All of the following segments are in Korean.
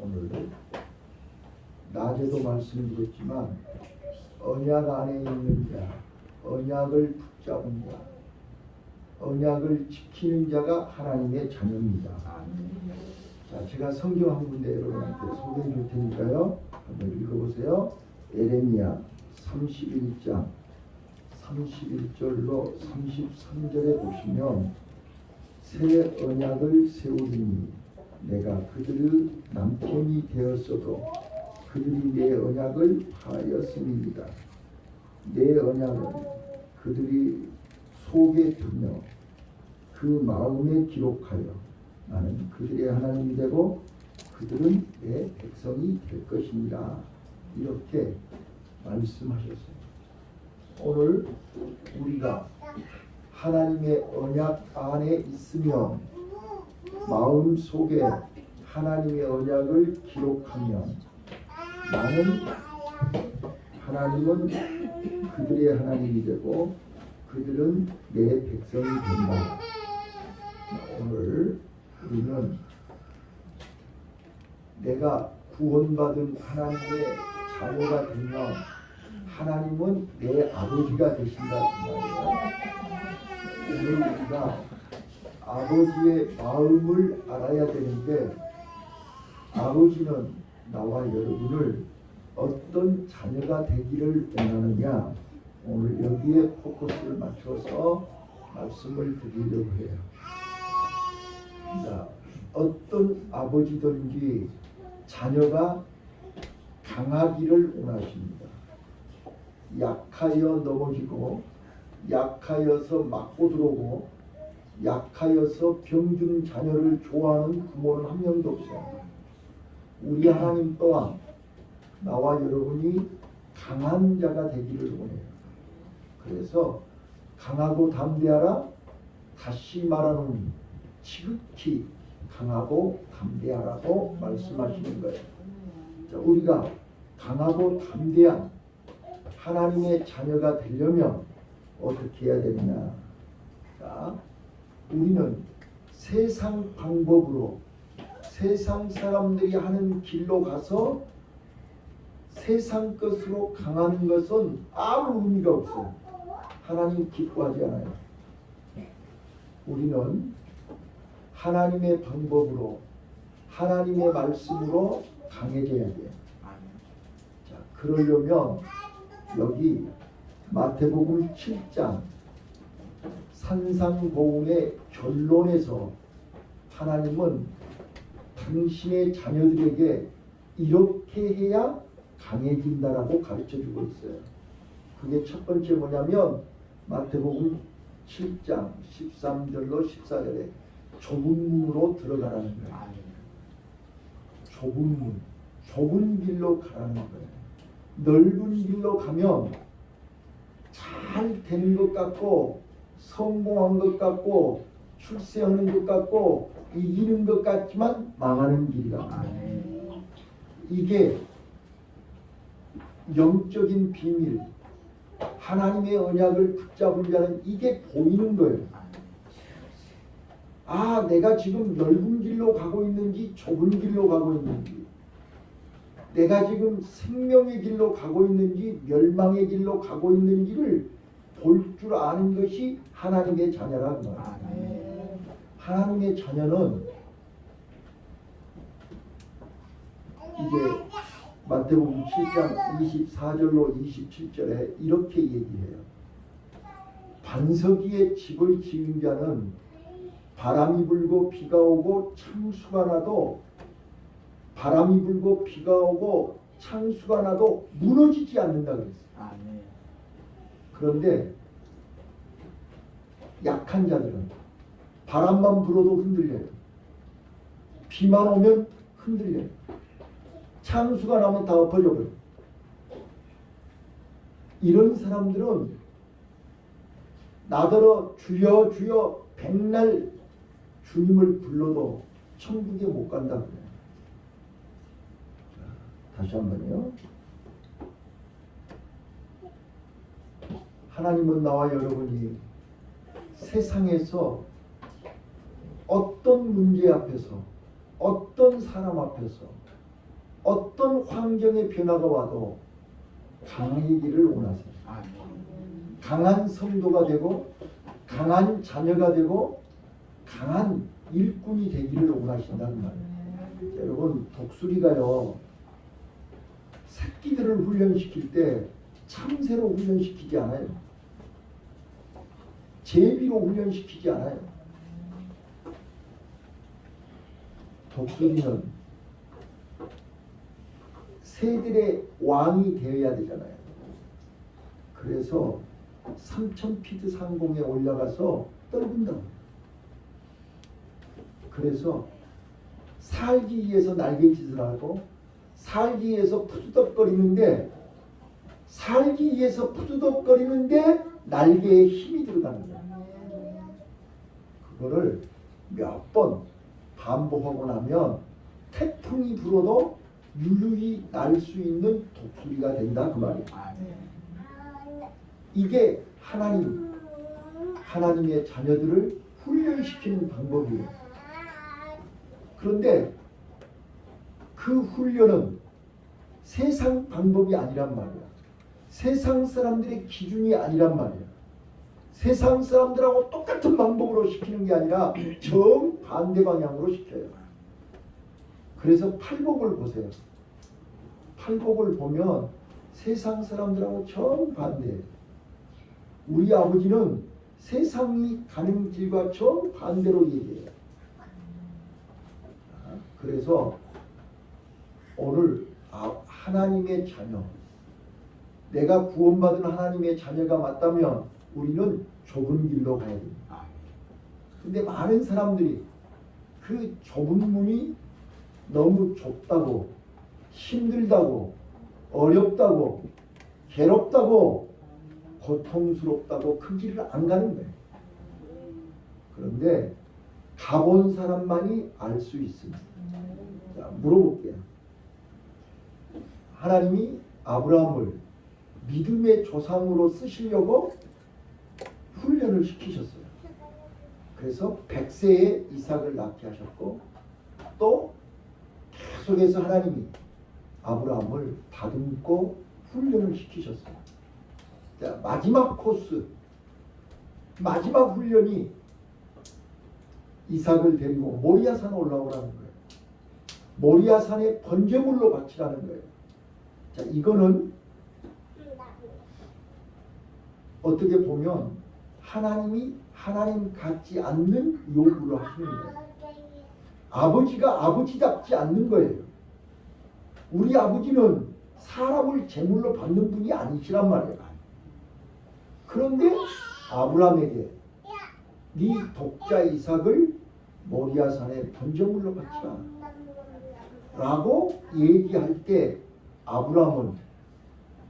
오늘 낮에도 말씀드렸지만 언약 안에 있는 자, 언약을 붙잡은 자, 언약을 지키는 자가 하나님의 자녀입니다. 자, 제가 성경 한 군데 여러분한테 소개해 줄 테니까요. 한번 읽어보세요. 에레미야 31장 31절로 33절에 보시면 새 언약을 세우리니 내가 그들의 남편이 되었어도 그들이 내 언약을 파하였음이니이다. 내 언약은 그들이 속에 두며 그 마음에 기록하여 나는 그들의 하나님이 되고 그들은 내 백성이 될 것입니다. 이렇게 말씀하셨어요. 오늘 우리가 하나님의 언약 안에 있으면 마음 속에 하나님의 언약을 기록하면 하나님은 그들의 하나님이 되고 그들은 내 백성이 된다. 오늘 우리는 내가 구원받은 하나님의 자녀가 되면 하나님은 내 아버지가 되신다. 오늘 우리가 아버지의 마음을 알아야 되는데 아버지는 나와 여러분을 어떤 자녀가 되기를 원하느냐, 오늘 여기에 포커스를 맞춰서 말씀을 드리려고 해요. 자, 어떤 아버지든지 자녀가 강하기를 원하십니다. 약하여 넘어지고 약하여서 맞고 들어오고 약하여서 병든 자녀를 좋아하는 부모는 한 명도 없어요. 우리 하나님 또한 나와 여러분이 강한 자가 되기를 원해요. 그래서 강하고 담대하라 다시 말하노니 지극히 강하고 담대하라고 말씀하시는 거예요. 자, 우리가 강하고 담대한 하나님의 자녀가 되려면 어떻게 해야 되느냐? 자, 우리는 세상 방법으로 세상 사람들이 하는 길로 가서 세상 것으로 강하는 것은 아무 의미가 없어요. 하나님 기뻐하지 않아요. 우리는 하나님의 방법으로 하나님의 말씀으로 강해져야 돼요. 자, 그러려면 여기 마태복음 7장 산상보훈의 결론에서 하나님은 당신의 자녀들에게 이렇게 해야 강해진다라고 가르쳐주고 있어요. 그게 첫 번째 뭐냐면 마태복음 7장 13절로 14절에 좁은 문으로 들어가라는 거예요. 좁은 문, 좁은 길로 가라는 거예요. 넓은 길로 가면 잘 되는 것 같고 성공한 것 같고 출세하는 것 같고 이기는 것 같지만 망하는 길이다. 이게 영적인 비밀, 하나님의 언약을 붙잡은 자는 이게 보이는 거예요. 아, 내가 지금 넓은 길로 가고 있는지 좁은 길로 가고 있는지, 내가 지금 생명의 길로 가고 있는지 멸망의 길로 가고 있는지를 볼 줄 아는 것이 하나님의 자녀라는 거예요. 하나님의 자녀는 이제 마태복음 7장 24절로 27절에 이렇게 얘기해요. 반석 위에 집을 지은 자는 바람이 불고 비가 오고 창수가 나도 바람이 불고 비가 오고 창수가 나도 무너지지 않는다 그랬어요. 그런데 약한 자들은 바람만 불어도 흔들려요. 비만 오면 흔들려요. 창수가 나면 다 엎어져 버려요. 이런 사람들은 나더러 주여 주여 백날 주님을 불러도 천국에 못 간다 그래요. 다시 한번요. 하나님은 나와 여러분이 세상에서 어떤 문제 앞에서 어떤 사람 앞에서 어떤 환경의 변화가 와도 강해지기를 원하세요. 강한 성도가 되고 강한 자녀가 되고 강한 일꾼이 되기를 원하신다는 말이에요. 여러분, 독수리가요 새끼들을 훈련시킬 때 참새로 훈련시키지 않아요. 제비로 훈련시키지 않아요. 독수리는 새들의 왕이 되어야 되잖아요. 그래서 3000피트 상공에 올라가서 떨군다고. 그래서 살기 위해서 날갯짓을 하고 살기 위해서 푸드덕거리는데 날개에 힘이 들어가는 거예요. 그거를 몇 번 반복하고 나면 태풍이 불어도 유유히 날 수 있는 독수리가 된다 그 말이에요. 이게 하나님의 자녀들을 훈련시키는 방법이에요. 그런데 그 훈련은 세상 방법이 아니란 말이야. 세상 사람들의 기준이 아니란 말이야. 세상 사람들하고 똑같은 방법으로 시키는 게 아니라 정반대 방향으로 시켜요. 그래서 팔복을 보세요. 팔복을 보면 세상 사람들하고 정반대예요. 우리 아버지는 세상이 가는 길과 정반대로 얘기해요. 그래서 오늘 하나님의 자녀, 내가 구원받은 하나님의 자녀가 맞다면 우리는 좁은 길로 가야 됩니다. 근데 많은 사람들이 그 좁은 문이 너무 좁다고, 힘들다고, 어렵다고, 괴롭다고, 고통스럽다고 그 길을 안 가는 거예요. 그런데 가본 사람만이 알 수 있습니다. 자, 물어볼게요. 하나님이 아브라함을 믿음의 조상으로 쓰시려고 훈련을 시키셨어요. 그래서 100세에 이삭을 낳게 하셨고 또 계속해서 하나님이 아브라함을 다듬고 훈련을 시키셨어요. 자, 마지막 코스, 마지막 훈련이 이삭을 데리고 모리아산에 올라오라는 거예요. 모리아산에 번제물로 바치라는 거예요. 자, 이거는 어떻게 보면 하나님이 하나님 같지 않는 요구를 하시는 거예요. 아버지가 아버지답지 않는 거예요. 우리 아버지는 사람을 제물로 받는 분이 아니시란 말이에요. 그런데 아브라함에게 네 독자 이삭을 모리아산에 번제물로 바치라 라고 얘기할 때 아브라함은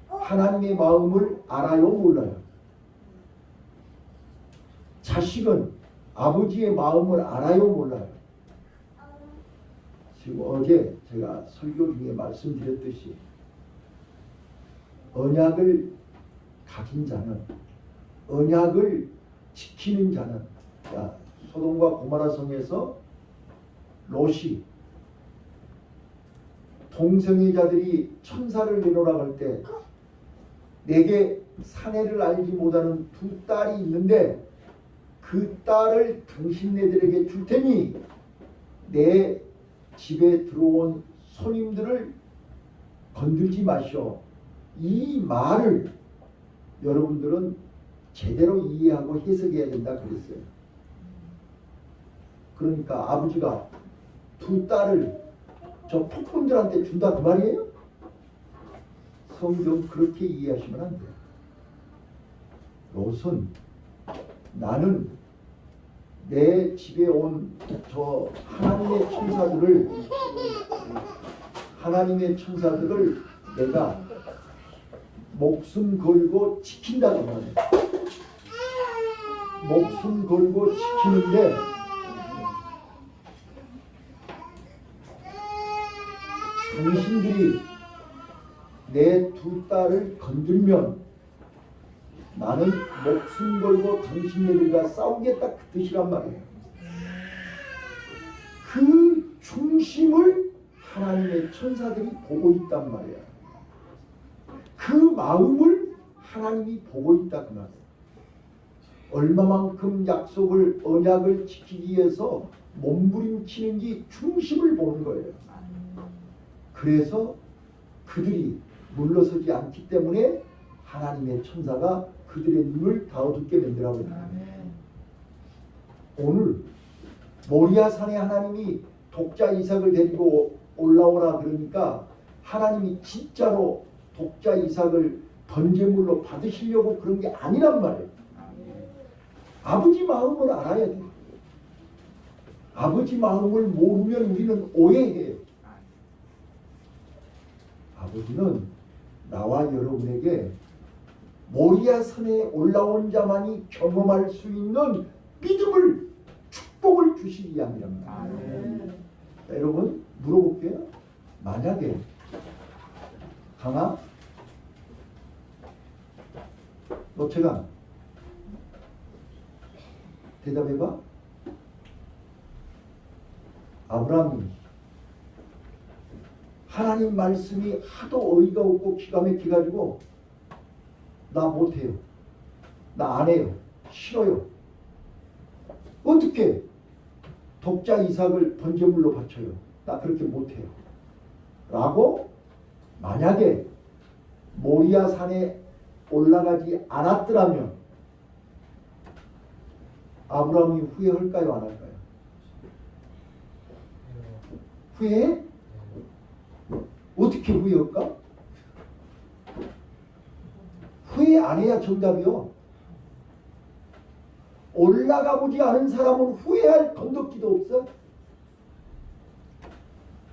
하나님의 마음을 알아요, 몰라요? 자식은 아버지의 마음을 알아요, 몰라요? 지금 어제 제가 설교 중에 말씀드렸듯이 언약을 가진 자는, 언약을 지키는 자는, 자, 소돔과 고모라 성에서 롯이 동성애 자들이 천사를 내놓으라 할 때 내게 사내를 알지 못하는 두 딸이 있는데 그 딸을 당신네들에게 줄 테니 내 집에 들어온 손님들을 건들지 마시오. 이 말을 여러분들은 제대로 이해하고 해석해야 된다 그랬어요. 그러니까 아버지가 두 딸을 저 폭군들한테 준다 그 말이에요? 성경 그렇게 이해하시면 안 돼요. 롯은 나는 내 집에 온 저 하나님의 천사들을 내가 목숨 걸고 지킨다는 말이에요. 목숨 걸고 지키는데 당신들이 내 두 딸을 건들면 나는 목숨 걸고 당신네들과 싸우겠다 그 뜻이란 말이에요. 그 중심을 하나님의 천사들이 보고 있단 말이야. 그 마음을 하나님이 보고 있다 그 말이야. 얼마만큼 약속을 언약을 지키기 위해서 몸부림치는지 중심을 보는 거예요. 그래서 그들이 물러서지 않기 때문에 하나님의 천사가 그들의 눈을 다 어둡게 만들어버립니다. 오늘 모리아 산에 하나님이 독자 이삭을 데리고 올라오라 그러니까 하나님이 진짜로 독자 이삭을 번제물로 받으시려고 그런 게 아니란 말이에요. 아버지 마음을 알아야 돼요. 아버지 마음을 모르면 우리는 오해해요. 아버지는 나와 여러분에게 모리아 산에 올라온 자만이 경험할 수 있는 믿음을, 축복을 주시기 위함이랍니다. 여러분 물어볼게요. 만약에 강아, 노채강 대답해봐. 아브라함이 하나님 말씀이 하도 어이가 없고 기가 막혀가지고 나 못해요. 나 안 해요. 싫어요. 어떻게 독자 이삭을 번제물로 바쳐요? 나 그렇게 못해요. 라고 만약에 모리아 산에 올라가지 않았더라면 아브라함이 후회할까요? 안 할까요? 후회해? 어떻게 후회할까? 후회 안 해야 정답이요. 올라가 보지 않은 사람은 후회할 건덕지도 없어.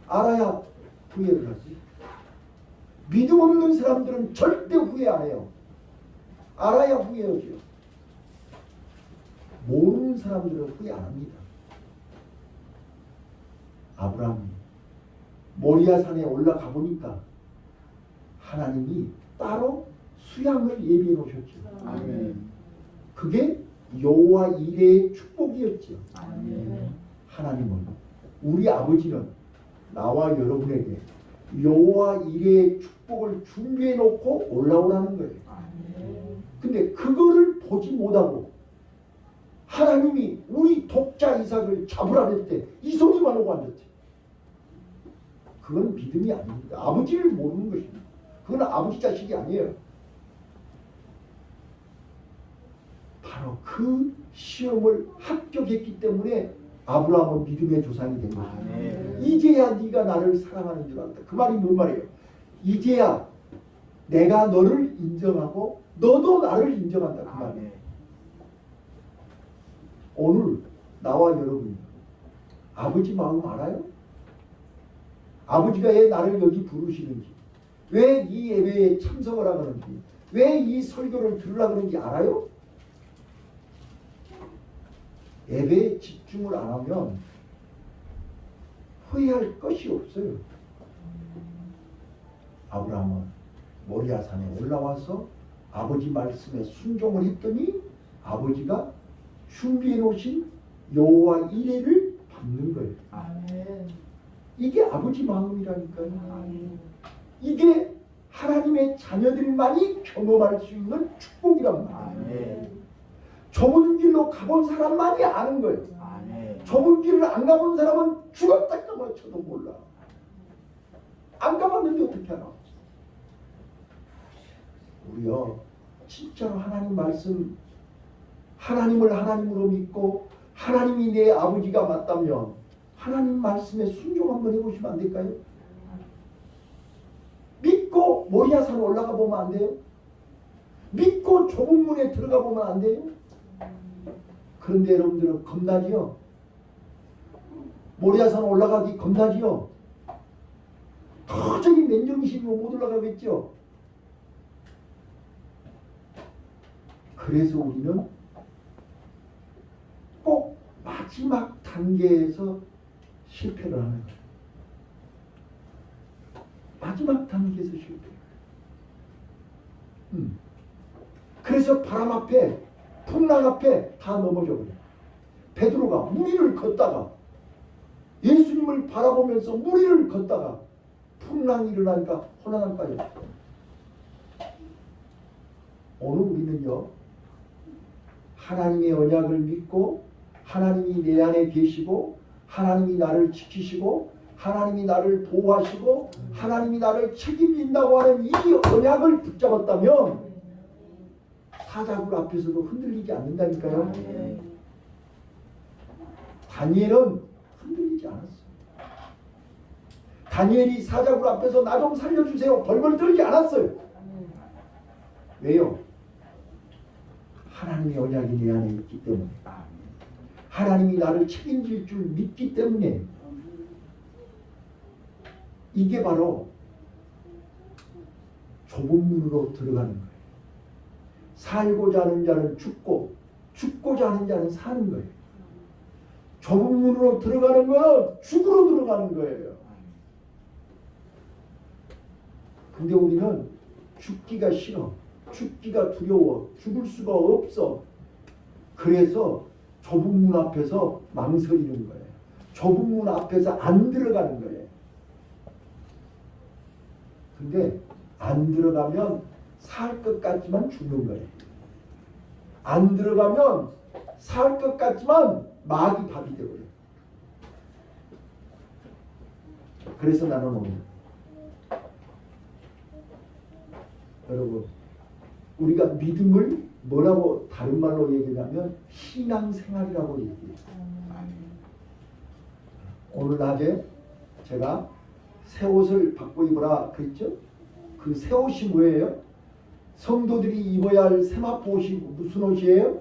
알아야 후회를 하지. 믿음 없는 사람들은 절대 후회 안 해요. 알아야 후회하죠. 모르는 사람들은 후회 안 합니다. 아브라함이 모리아 산에 올라가 보니까 하나님이 따로 수양을 예비해 놓으셨죠. 아멘. 그게 여호와 이레의 축복이었죠. 아멘. 하나님은, 우리 아버지는 나와 여러분에게 여호와 이레의 축복을 준비해 놓고 올라오라는 거예요. 근데 그거를 보지 못하고 하나님이 우리 독자 이삭을 잡으라 그랬대. 이 소리만 하고 앉았지. 그건 믿음이 아닙니다. 아버지를 모르는 것입니다. 그건 아버지 자식이 아니에요. 바로 그 시험을 합격했기 때문에 아브라함은 믿음의 조상이 된 것입니다. 이제야 네가 나를 사랑하는 줄 알았다. 그 말이 뭔 말이에요? 이제야 내가 너를 인정하고 너도 나를 인정한다. 그 말이에요. 오늘 나와 여러분 아버지 마음 알아요? 아버지가 왜 나를 여기 부르시는지, 왜 이 예배에 참석을 하는지, 왜 이 설교를 들으려고 하는지 알아요? 예배에 집중을 안 하면 후회할 것이 없어요. 아브라함은 모리아 산에 올라와서 아버지 말씀에 순종을 했더니 아버지가 준비해 놓으신 여호와 이레를 밟는 거예요. 아멘. 이게 아버지 마음이라니까요. 아멘. 이게 하나님의 자녀들만이 경험할 수 있는 축복이란 말이에요. 아멘. 좁은 길로 가본 사람만이 아는 거예요. 아멘. 좁은 길을 안 가본 사람은 죽었다 까마쳐도 몰라. 안 가봤는데 어떻게 알아? 우리요 진짜로 하나님 말씀, 하나님을 하나님으로 믿고 하나님이 내 아버지가 맞다면 하나님 말씀에 순종 한번 해보시면 안 될까요? 믿고 모리아산 올라가 보면 안 돼요? 믿고 좁은 문에 들어가 보면 안 돼요? 그런데 여러분들은 겁나지요? 모리아산 올라가기 겁나지요? 도저히 맨정신으로 못 올라가겠죠? 그래서 우리는 꼭 마지막 단계에서 실패를 하는 거예요. 마지막 단계에서 실패해요. 그래서 바람 앞에, 풍랑 앞에 다 넘어져 버려요. 베드로가 무리를 걷다가 예수님 예수님을 바라보면서 무리를 걷다가 풍랑이 일어나니까 혼란한 까요. 오늘 우리는요, 하나님의 언약을 믿고 하나님이 내 안에 계시고 하나님이 나를 지키시고 하나님이 나를 보호하시고 하나님이 나를 책임진다고 하는 이 언약을 붙잡았다면 사자굴 앞에서도 흔들리지 않는다니까요. 다니엘은 흔들리지 않았어요. 다니엘이 사자굴 앞에서 나 좀 살려주세요 벌벌 떨지 않았어요. 왜요? 하나님의 언약이 내 안에 있기 때문에, 하나님이 나를 책임질 줄 믿기 때문에. 이게 바로 좁은 문으로 들어가는 거예요. 살고자 하는 자는 죽고 죽고자 하는 자는 사는 거예요. 좁은 문으로 들어가는 건 죽으로 들어가는 거예요. 근데 우리는 죽기가 싫어, 죽기가 두려워, 죽을 수가 없어. 그래서 좁은 문 앞에서 망설이는 거예요. 좁은 문 앞에서 안 들어가는 거예요. 근데 안 들어가면 살 것 같지만 죽는 거예요. 안 들어가면 살 것 같지만 마귀 밥이 되고요. 그래서 나는 오늘 여러분, 우리가 믿음을 뭐라고 다른 말로 얘기하면 신앙생활이라고 얘기해요. 오늘 낮에 제가 새 옷을 바꿔 입으라 그랬죠? 그 새 옷이 뭐예요? 성도들이 입어야 할 세마포 옷이 무슨 옷이에요?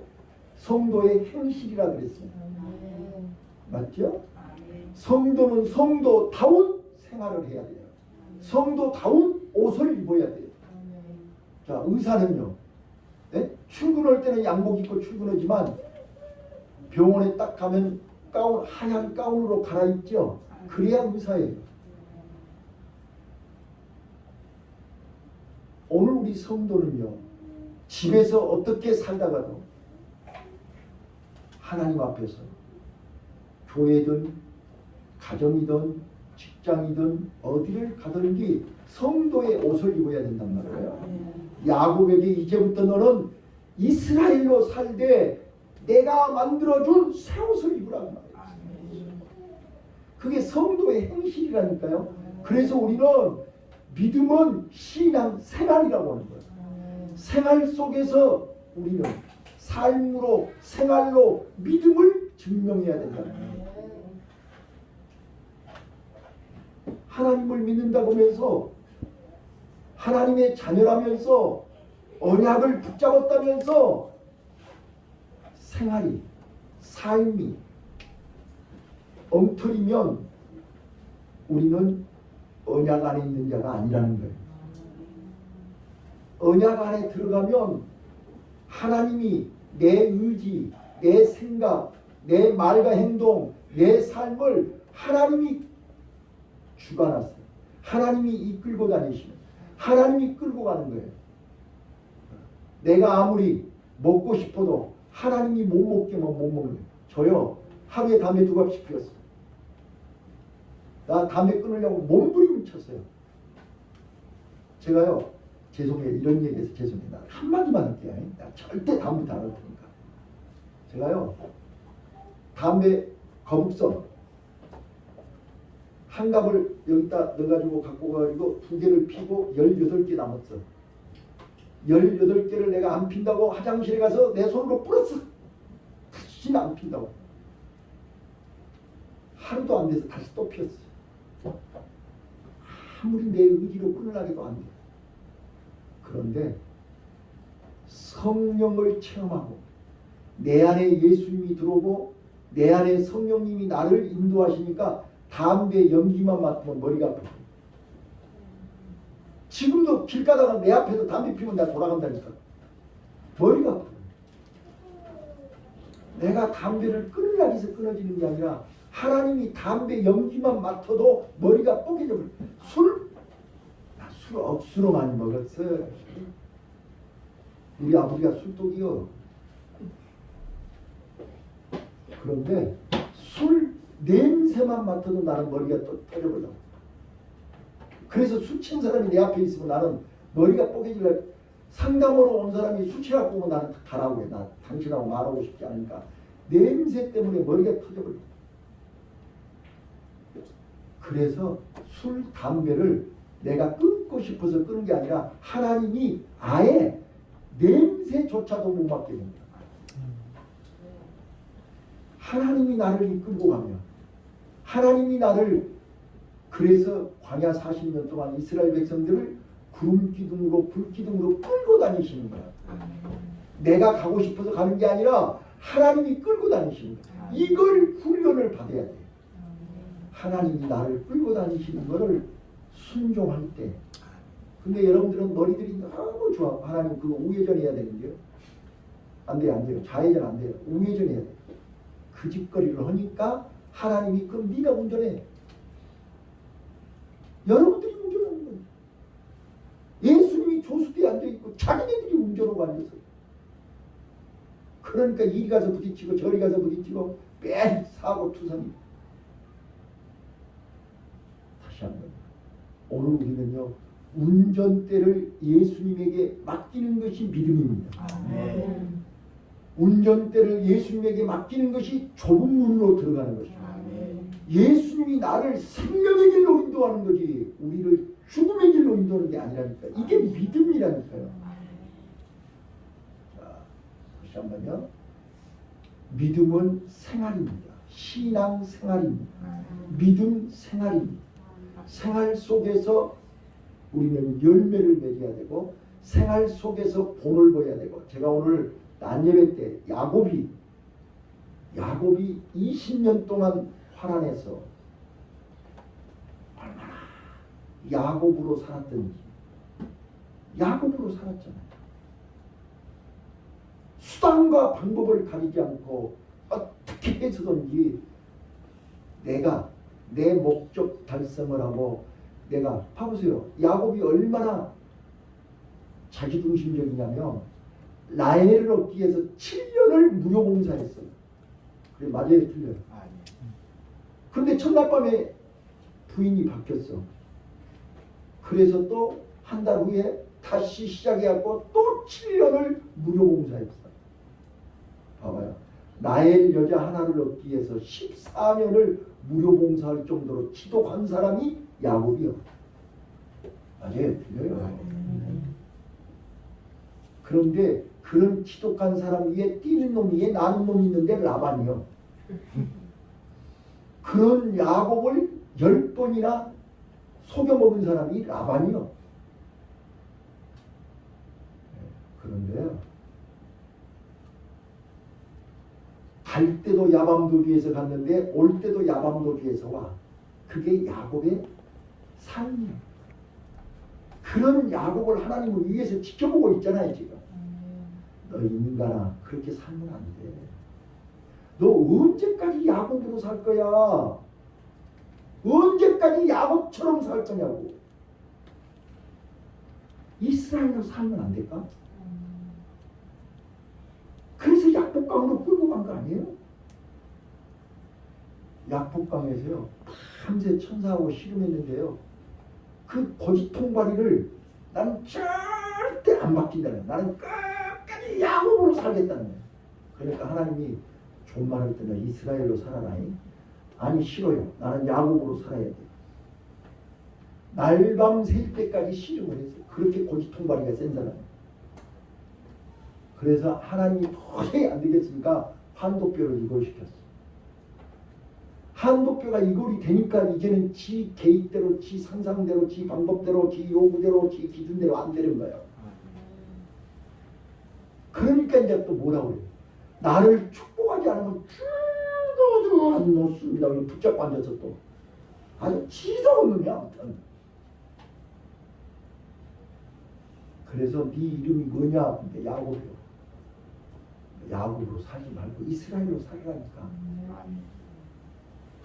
성도의 행실이라 그랬어요. 맞죠? 성도는 성도다운 생활을 해야 돼요. 성도다운 옷을 입어야 돼요. 자, 의사는요, 네? 출근할 때는 양복 입고 출근하지만 병원에 딱 가면 가운, 하얀 가운으로 갈아입죠. 그래야 의사예요. 오늘 우리 성도는요, 집에서 어떻게 살다가도 하나님 앞에서 교회든 가정이든 직장이든 어디를 가든지 성도의 옷을 입어야 된단 말이에요. 야곱에게 이제부터 너는 이스라엘로 살되 내가 만들어준 새 옷을 입으라는 말이에요. 그게 성도의 행실이라니까요. 그래서 우리는 믿음은 신앙 생활이라고 하는 거예요. 생활 속에서 우리는 삶으로, 생활로 믿음을 증명해야 된다는 거예요. 하나님을 믿는다고 하면서, 하나님의 자녀라면서, 언약을 붙잡았다면서 생활이, 삶이 엉터리면 우리는 언약 안에 있는 자가 아니라는 거예요. 언약 안에 들어가면 하나님이 내 의지, 내 생각, 내 말과 행동, 내 삶을 하나님이 주관하세요. 하나님이 이끌고 다니시는, 하나님이 끌고 가는 거예요. 내가 아무리 먹고 싶어도 하나님이 못 먹게 하면 못 먹는 거예요. 저요, 하루에 담배 2갑씩 피웠어요. 나 담배 끊으려고 몸부림을 쳤어요. 제가요, 죄송해요. 이런 얘기해서 죄송해요. 나 한마디만 할게요. 나 절대 담배 안 할 테니까. 제가요, 담배 거북선 한 갑을 여기다 넣어가지고 갖고 가가지고 2개를 피고 18개 남았어. 18개를 내가 안 핀다고 화장실에 가서 내 손으로 뿌렸어. 다시는 안 핀다고. 하루도 안 돼서 다시 또 피웠어. 아무리 내 의지로 끊으려고 안 돼. 그런데 성령을 체험하고 내 안에 예수님이 들어오고 내 안에 성령님이 나를 인도하시니까 담배 연기만 맡으면 머리가 아프고, 지금도 길 가다가 내 앞에서 담배 피우면 내가 돌아간다니까. 머리가 아프고. 내가 담배를 끊으려고 해서 끊어지는 게 아니라 하나님이 담배 연기만 맡아도 머리가 뽀개져 버려. 나 술 억수로 많이 먹었어. 우리 아버지가 술독이요. 그런데 술 냄새만 맡아도 나는 머리가 또 터져버려. 그래서 술 취한 사람이 내 앞에 있으면 나는 머리가 뽀개질래. 상담으로 온 사람이 술 취하고 오면 나는 가라고 해. 나 당신하고 말하고 싶지 않으니까. 냄새 때문에 머리가 터져버려. 그래서 술, 담배를 내가 끊고 싶어서 끊은 게 아니라 하나님이 아예 냄새조차도 못 맡게 됩니다. 하나님이 나를 이끌고 가면 하나님이 나를 그래서 광야 40년 동안 이스라엘 백성들을 구름 기둥으로 불 기둥으로 끌고 다니시는 거야. 내가 가고 싶어서 가는 게 아니라 하나님이 끌고 다니시는 거야. 이걸 훈련을 받아야 돼. 하나님이 나를 끌고 다니시는 것을 순종할 때. 근데 여러분들은 너희들이 너무 좋아. 하나님 그거 우회전해야 되는데요. 안 돼요, 안 돼요. 좌회전 안 돼요. 우회전해야 돼. 그 짓거리를 하니까 하나님이 그럼 네가 운전해. 여러분들이 운전하는 거예요. 예수님이 조수대에 앉아있고 자기네들이 운전하고 앉았어요. 그러니까 이리 가서 부딪히고 저리 가서 부딪히고 매일 사고 투성이. 다시 한번 오늘 우리는요 운전대를 예수님에게 맡기는 것이 믿음입니다. 아멘. 운전대를 예수님에게 맡기는 것이 좁은 문으로 들어가는 것입니다. 예수님이 나를 생명의 길로 인도하는 거지 우리를 죽음의 길로 인도하는 게 아니라니까. 이게 믿음이라니까요. 자, 다시 한번요. 믿음은 생활입니다. 신앙 생활입니다. 믿음 생활입니다. 생활 속에서 우리는 열매를 맺어야 되고 생활 속에서 본을 보여야 되고. 제가 오늘 난예배 때 야곱이 20년 동안 화란에서 얼마나 야곱으로 살았던지. 야곱으로 살았잖아요. 수단과 방법을 가리지 않고 어떻게 해서든지 내가 내 목적 달성을 하고. 내가 봐보세요. 야곱이 얼마나 자기중심적이냐면 라헬을 얻기 위해서 7년을 무료봉사했어요. 그래 맞아요, 틀려요? 그런데 첫날 밤에 부인이 바뀌었어. 그래서 또 한 달 후에 다시 시작해갖고 또 7년을 무료봉사했어. 봐봐요. 라헬 여자 하나를 얻기 위해서 14년을 무료봉사할 정도로 지독한 사람이 야곱이요. 맞아요, 틀려요? 그런데 그런 지독한 사람 위에 뛰는 놈 위에 나는 놈이 있는데 라반이요. 그런 야곱을 10번이나 속여먹은 사람이 라반이요. 그런데요. 갈 때도 야밤도주에서 갔는데 올 때도 야밤도주에서 와. 그게 야곱의 삶이에요. 그런 야곱을 하나님은 위에서 지켜보고 있잖아요, 지금. 너 인간아, 그렇게 살면 안 돼. 너 언제까지 야곱으로 살 거야? 언제까지 야곱처럼 살 거냐고. 이스라엘로 살면 안 될까? 그래서 약복강으로 끌고 간 거 아니에요? 약복강에서요 밤새 천사하고 씨름했는데요. 그 거짓 통발이를 나는 절대 안 바뀐다는 거야. 나는 끝까지 야곱으로 살겠다는 거야. 그러니까 하나님이 존말할 때는 이스라엘로 살아라니. 아니 싫어요. 나는 야곱으로 살아야 돼. 날밤 샐 때까지 씨름을 했어요. 그렇게 거짓 통발이가 센 사람이에요. 그래서 하나님이 도저히 안 되겠으니까 한도뼈를 이골시켰어. 한도뼈가 이골이 되니까 이제는 지 계획대로, 지 상상대로, 지 방법대로, 지 요구대로, 지 기준대로 안 되는 거예요. 그러니까 이제 또 뭐라고 그래요? 나를 축복하지 않으면 죽어도 안 놓습니다. 붙잡고 앉아서 또 아주 지도 없는 게 아무튼. 그래서 네 이름이 뭐냐? 근데 야곱이요. 야곱으로 살지 말고 이스라엘로 살라니까.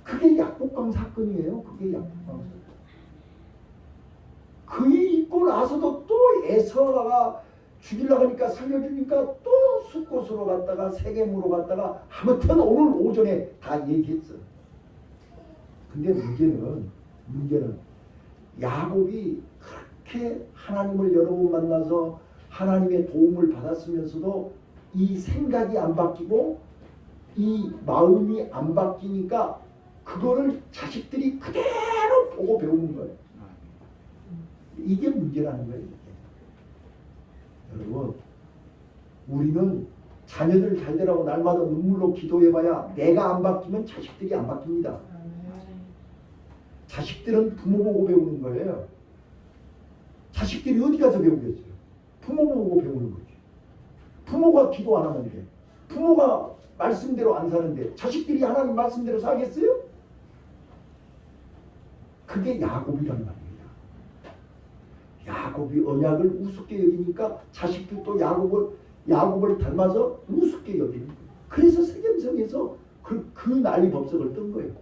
그게 약복강 사건이에요. 그게 약복강 사건. 그 일 있고 나서도 또 에서가 죽이려고 하니까 살려주니까 또 숫곳으로 갔다가 세겜으로 갔다가 아무튼 오늘 오전에 다 얘기했어. 근데 문제는 야곱이 그렇게 하나님을 여러 번 만나서 하나님의 도움을 받았으면서도 이 생각이 안 바뀌고 이 마음이 안 바뀌니까 그거를 자식들이 그대로 보고 배우는 거예요. 이게 문제라는 거예요. 이게. 여러분, 우리는 자녀들 잘 되라고 날마다 눈물로 기도해봐야 내가 안 바뀌면 자식들이 안 바뀝니다. 자식들은 부모 보고 배우는 거예요. 자식들이 어디 가서 배우겠어요? 부모 보고 배우는 거지. 부모가 기도 안 하는데, 부모가 말씀대로 안 사는데 자식들이 하나님 말씀대로 살겠어요? 그게 야곱이란 말입니다. 야곱이 언약을 우습게 여기니까 자식들도 야곱을 닮아서 우습게 여기는 거예요. 그래서 세겜성에서 그 난리 법석을 뜬 거예요.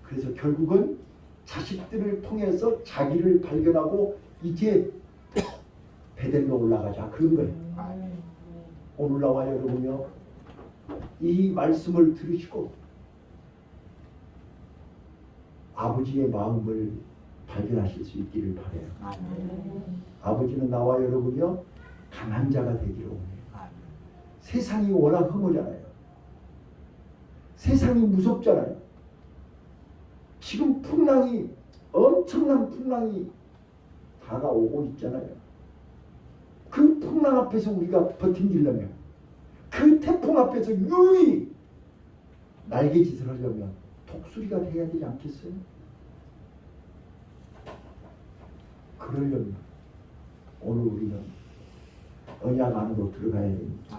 그래서 결국은 자식들을 통해서 자기를 발견하고 이제 베델로 올라가자 그런 거예요. 오늘 나와 여러분요, 이 말씀을 들으시고 아버지의 마음을 발견하실 수 있기를 바라요. 아버지는 나와 여러분요 강한 자가 되기를 원해요. 세상이 워낙 흠오잖아요. 세상이 무섭잖아요. 지금 엄청난 풍랑이 다가오고 있잖아요. 그 풍랑 앞에서 우리가 버틴기려면, 그 태풍 앞에서 유유히 날개짓을 하려면 독수리가 돼야 되지 않겠어요? 그러려면 오늘 우리는 언약 안으로 들어가야 됩니다.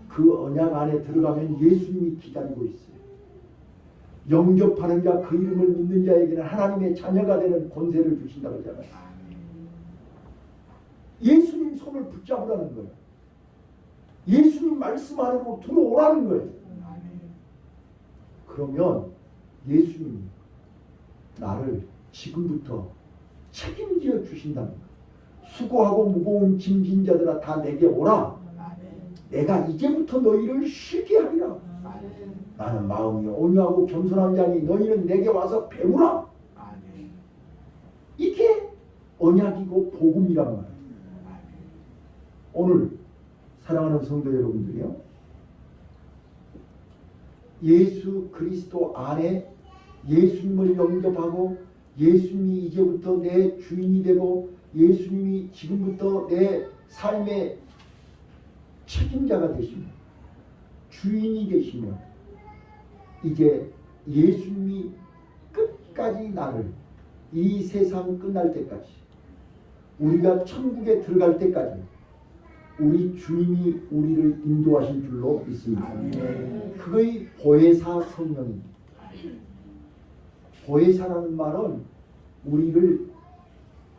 그 언약 안에 들어가면 예수님이 기다리고 있어요. 영접하는 자, 그 이름을 믿는 자에게는 하나님의 자녀가 되는 권세를 주신다고 하잖아요. 예수님 손을 붙잡으라는 거예요. 예수님 말씀 안으로 들어오라는 거예요. 그러면 예수님이 나를 지금부터 책임져 주신다는 거예요. 수고하고 무거운 짐진 자들아 다 내게 오라. 내가 이제부터 너희를 쉬게 하리라. 나는 마음이 온유하고 겸손한 자니 너희는 내게 와서 배우라. 이게 언약이고 복음이란 말이에요. 오늘 사랑하는 성도 여러분들이요, 예수 그리스도 안에 예수님을 영접하고 예수님이 이제부터 내 주인이 되고 예수님이 지금부터 내 삶의 책임자가 되시며 주인이 되시며 이제 예수님이 끝까지 나를 이 세상 끝날 때까지 우리가 천국에 들어갈 때까지 우리 주님이 우리를 인도하실 줄로 믿습니다. 그거의 보혜사 성령입니다. 보혜사라는 말은 우리를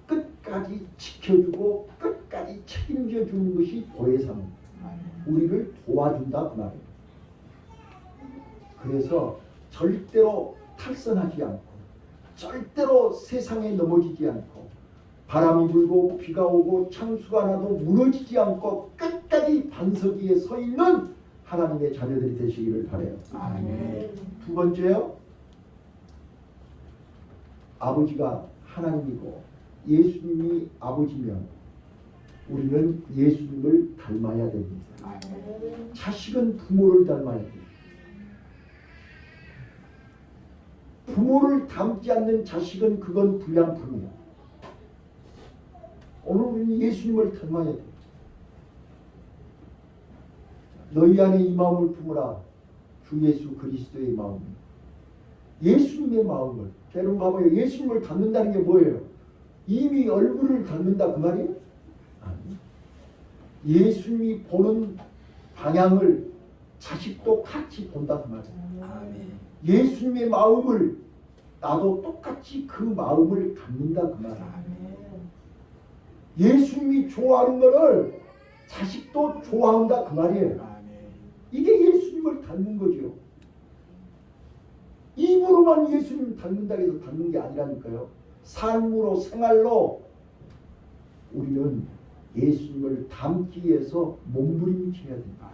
끝까지 지켜주고 끝까지 책임져 주는 것이 보혜사입니다. 우리를 도와준다 그 말이에요. 그래서 절대로 탈선하지 않고 절대로 세상에 넘어지지 않고 바람이 불고 비가 오고 창수가 나도 무너지지 않고 끝까지 반석 위에 서 있는 하나님의 자녀들이 되시기를 바라요. 두 번째요, 아버지가 하나님이고 예수님이 아버지면 우리는 예수님을 닮아야 됩니다. 자식은 부모를 닮아야 됩니다. 부모를 닮지 않는 자식은 그건 불량품이에요. 오늘 우리는 예수님을 닮아야 돼요. 너희 안에 이 마음을 품으라. 주 예수 그리스도의 마음. 예수님의 마음을. 여러분 봐봐요. 예수님을 닮는다는 게 뭐예요? 이미 얼굴을 닮는다 그 말이에요? 아니. 예수님이 보는 방향을 자식도 같이 본다 그 말이에요. 예수님의 마음을 나도 똑같이 그 마음을 갖는다 그 말이에요. 예수님이 좋아하는 것을 자식도 좋아한다 그 말이에요. 이게 예수님을 닮는 거죠. 입으로만 예수님 닮는다 해서 닮는 게 아니라니까요. 삶으로 생활로 우리는 예수님을 닮기 위해서 몸부림쳐야 된다.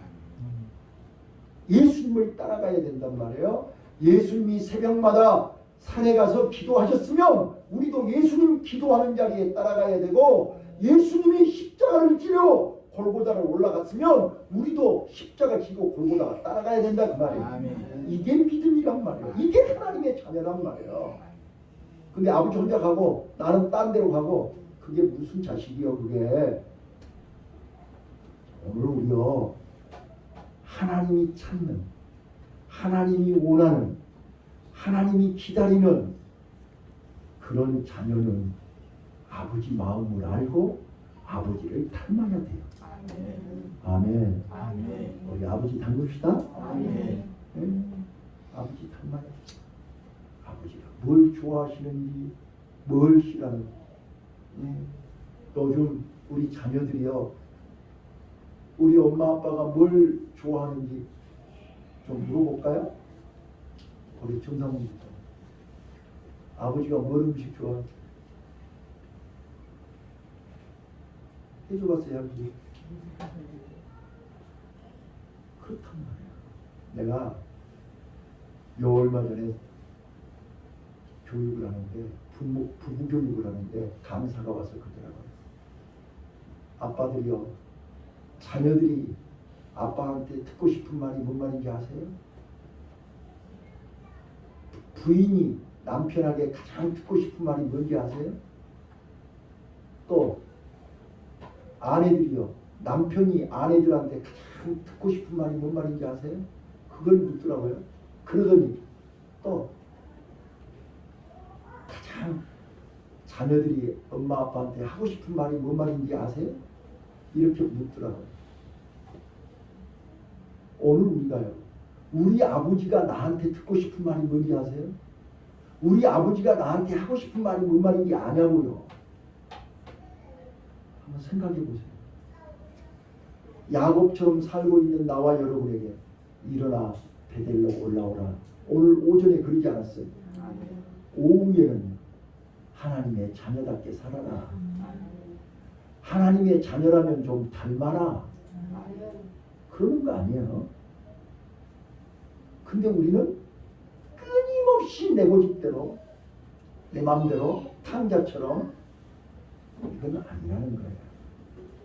예수님을 따라가야 된단 말이에요. 예수님이 새벽마다 산에 가서 기도하셨으면 우리도 예수님 기도하는 자리에 따라가야 되고, 예수님이 십자가를 지려 골고다를 올라갔으면 우리도 십자가 지고 골고다가 따라가야 된다 그 말이에요. 아멘. 이게 믿음이란 말이에요. 이게 하나님의 자녀란 말이에요. 근데 아버지 혼자 가고 나는 딴 데로 가고, 그게 무슨 자식이요 그게. 오늘 우리요, 하나님이 찾는, 하나님이 원하는, 하나님이 기다리는 그런 자녀는 아버지 마음을 알고 아버지를 닮아야 돼요. 아멘. 아멘. 우리 아버지 닮읍시다. 아멘. 네. 아버지 닮아야 돼요. 아버지가 뭘 좋아하시는지, 뭘 싫어하는지. 요즘 우리 자녀들이요, 우리 엄마 아빠가 뭘 좋아하는지 좀 물어볼까요? 우리 정상훈부터. 아버지가 뭘 음식 좋아하는지 해줘봤어요, 아버지? 그렇단 말이야. 내가 요 얼마 전에 교육을 하는데, 부부 교육을 하는데 강사가 와서 그러더라고요. 아빠들이요, 자녀들이 아빠한테 듣고 싶은 말이 뭔 말인지 아세요? 부인이 남편에게 가장 듣고 싶은 말이 뭔지 아세요? 또 아내들이요, 남편이 아내들한테 가장 듣고 싶은 말이 뭔 말인지 아세요? 그걸 묻더라고요. 그러더니 또 가장 자녀들이 엄마 아빠한테 하고 싶은 말이 뭔 말인지 아세요? 이렇게 묻더라고요. 오늘 우리가요, 우리 아버지가 나한테 듣고 싶은 말이 뭔지 아세요? 우리 아버지가 나한테 하고 싶은 말이 뭔 말인지 아냐고요. 한번 생각해 보세요. 야곱처럼 살고 있는 나와 여러분에게 일어나 베델로 올라오라. 오늘 오전에 그러지 않았어요? 오후에는 하나님의 자녀답게 살아라. 하나님의 자녀라면 좀 닮아라. 그러는 거 아니에요. 근데 우리는 끊임없이 내 고집대로, 내 마음대로 탕자처럼, 이건 아니라는 거예요.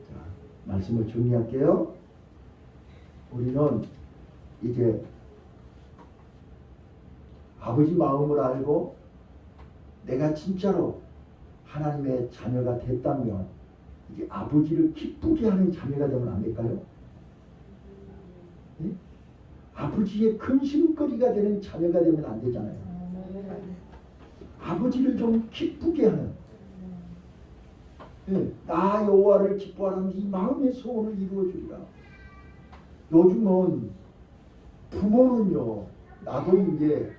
자, 말씀을 정리할게요. 우리는 이제 아버지 마음을 알고 내가 진짜로 하나님의 자녀가 됐다면 이게 아버지를 기쁘게 하는 자녀가 되면 안 될까요? 네? 아버지의 근심거리가 되는 자녀가 되면 안 되잖아요. 아버지를 좀 기쁘게 하는, 네, 나 여호와를 기뻐하는 이 마음의 소원을 이루어주리라. 요즘은 부모는요, 나도 이제